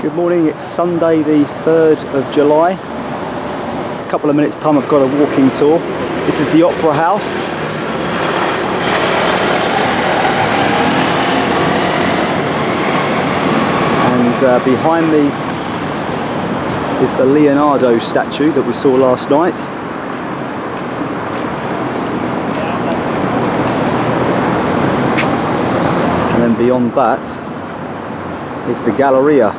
Good morning, it's Sunday the 3rd of July. A couple of minutes time I've got a walking tour. This is the Opera House. And behind me is the Leonardo statue that we saw last night. And then beyond that is the Galleria.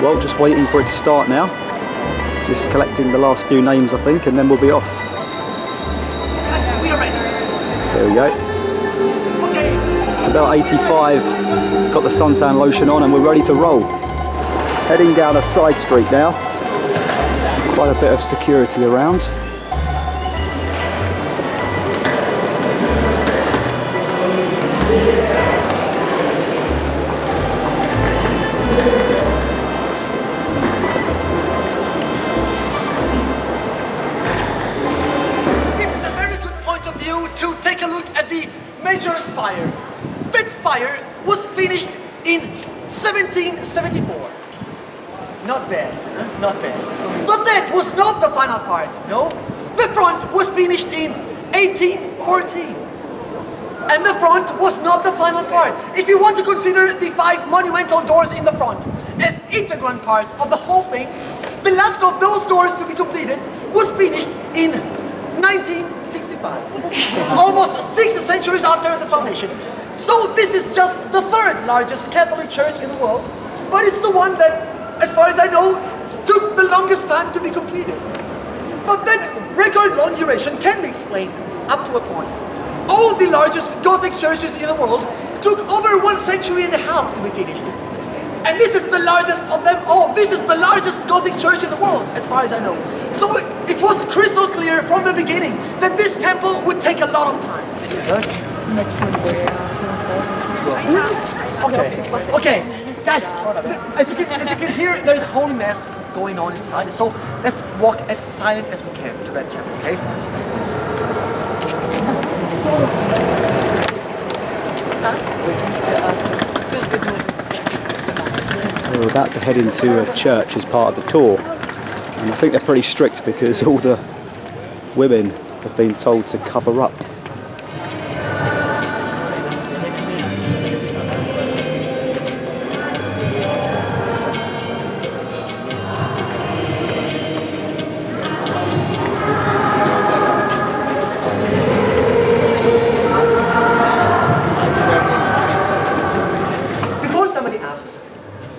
Well, just waiting for it to start now. Just collecting the last few names, I think, and then we'll be off. We are ready. There we go. Okay. It's about 85. Got the suntan lotion on, and we're ready to roll. Heading down a side street now. Quite a bit of security around. To take a look at the major spire. That spire was finished in 1774. Not bad, huh? Not bad. But that was not the final part, no? The front was finished in 1814. And the front was not the final part. If you want to consider the 5 monumental doors in the front as integral parts of the whole thing, the last of those doors to be completed was finished in 1965, almost 6 centuries after the foundation. So this is just the 3rd largest Catholic church in the world, but it's the one that, as far as I know, took the longest time to be completed. But that record long duration can be explained up to a point. All the largest Gothic churches in the world took over 1.5 centuries to be finished. And this is the largest of them all. This is the largest Gothic church in the world, as far as I know. So it was crystal clear from the beginning that this temple would take a lot of time. Okay, guys, as you can hear, there's a holy mass going on inside. So let's walk as silent as we can to that chapel, okay? We're about to head into a church as part of the tour, and I think they're pretty strict because all the women have been told to cover up.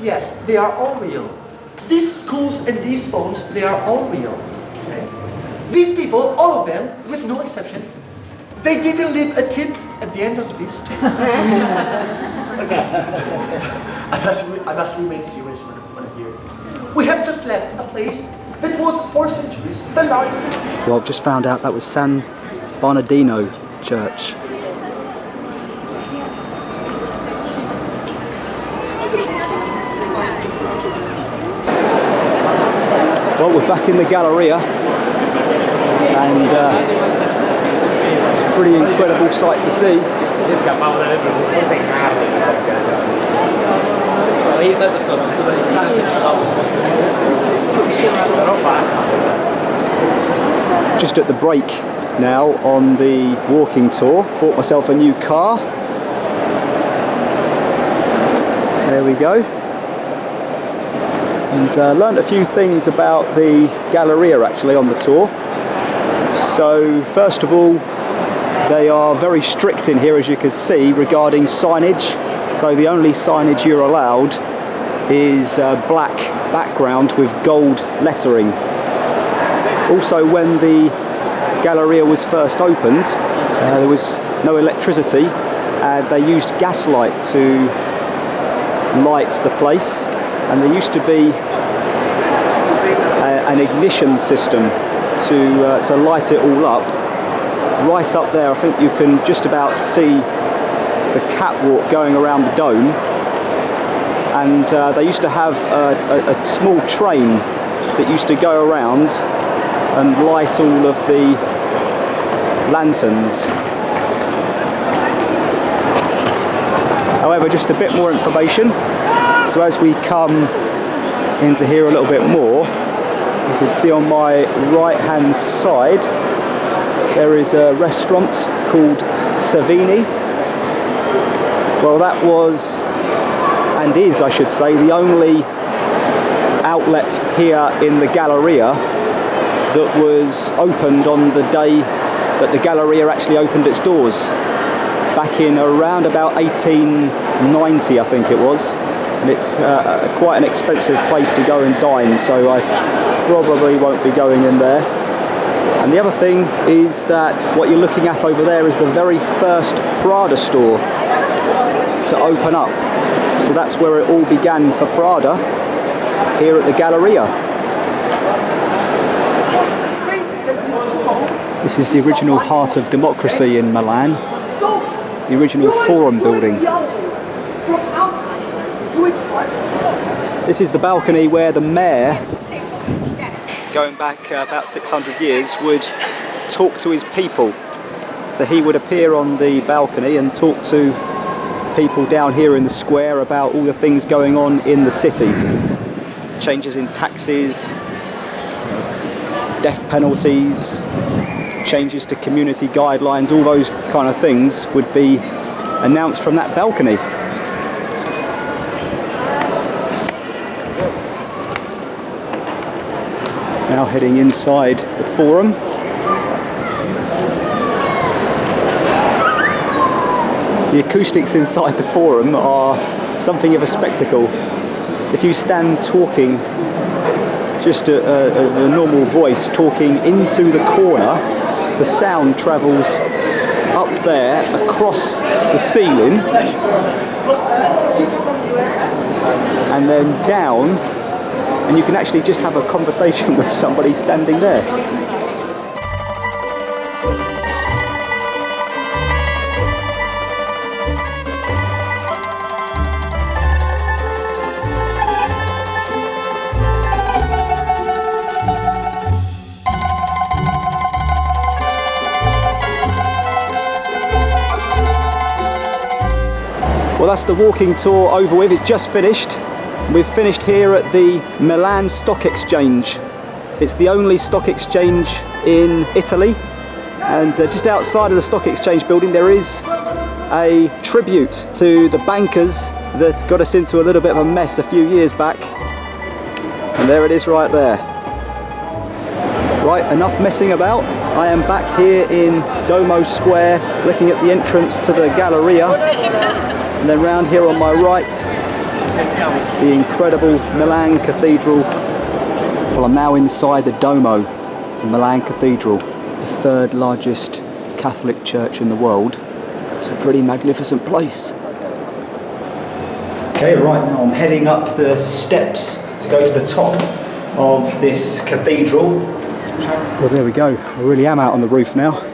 Yes, they are all real. These schools and these stones, they are all real. Okay? These people, all of them, with no exception, they didn't leave a tip at the end of this tip. Okay. I must remain serious when I'm here. We have just left a place that was 4 centuries the largest. Well, I've just found out that was San Bernardino Church. Well, we're back in the Galleria, and it's a pretty incredible sight to see. Just at the break now on the walking tour. Bought myself a new car. There we go. And learned a few things about the Galleria actually on the tour. So first of all, they are very strict in here, as you can see, regarding signage. So the only signage you're allowed is black background with gold lettering. Also, when the Galleria was first opened, there was no electricity, and they used gaslight to light the place, and there used to be an ignition system to light it all up. Right up there, I think you can just about see the catwalk going around the dome, and they used to have a small train that used to go around and light all of the lanterns. However, just a bit more information. So as we come into here a little bit more, you can see on my right hand side there is a restaurant called Savini. Well, that was, and is I should say, the only outlet here in the Galleria that was opened on the day that the Galleria actually opened its doors, back in around about 1890, I think it was. And it's quite an expensive place to go and dine, so I probably won't be going in there. And the other thing is that what you're looking at over there is the very first Prada store to open up. So that's where it all began for Prada, here at the Galleria. This is the original Heart of Democracy in Milan, the original Forum building. This is the balcony where the mayor, going back about 600 years, would talk to his people. So he would appear on the balcony and talk to people down here in the square about all the things going on in the city. Changes in taxes, death penalties, changes to community guidelines, all those kind of things would be announced from that balcony. Now heading inside the Forum. The acoustics inside the Forum are something of a spectacle. If you stand talking, just a normal voice talking into the corner, the sound travels up there across the ceiling and then down, and you can actually just have a conversation with somebody standing there. Well, that's the walking tour over with. It's just finished. We've finished here at the Milan Stock Exchange. It's the only stock exchange in Italy, and just outside of the Stock Exchange building there is a tribute to the bankers that got us into a little bit of a mess a few years back. And there it is right there. Right, enough messing about. I am back here in Duomo Square looking at the entrance to the Galleria. And then round here on my right, the incredible Milan Cathedral. Well, I'm now inside the Duomo, the Milan Cathedral, the third largest Catholic church in the world. It's a pretty magnificent place. Okay, right now I'm heading up the steps to go to the top of this cathedral. Well, there we go. I really am out on the roof now.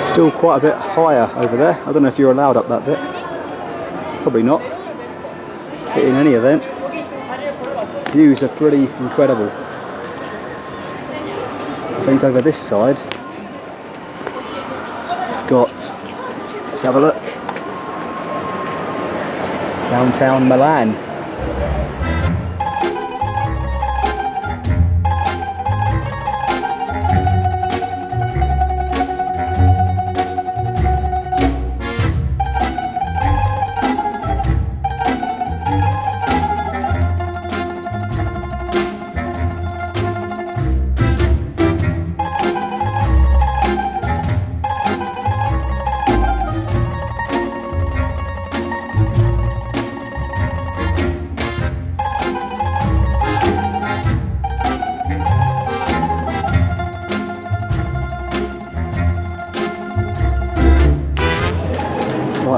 Still quite a bit higher over there. I don't know if you're allowed up that bit. Probably not. But in any event, views are pretty incredible. I think over this side, we've got, let's have a look, downtown Milan.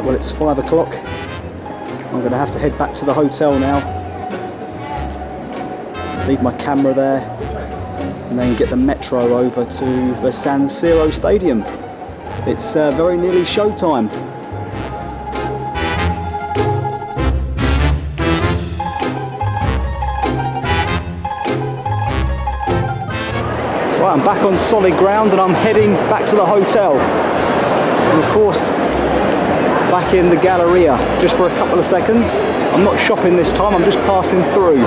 Right, well, it's 5 o'clock. I'm going to have to head back to the hotel now. Leave my camera there and then get the metro over to the San Siro Stadium. It's very nearly showtime. Right, I'm back on solid ground and I'm heading back to the hotel. And of course, back in the Galleria just for a couple of seconds. I'm not shopping this time, I'm just passing through.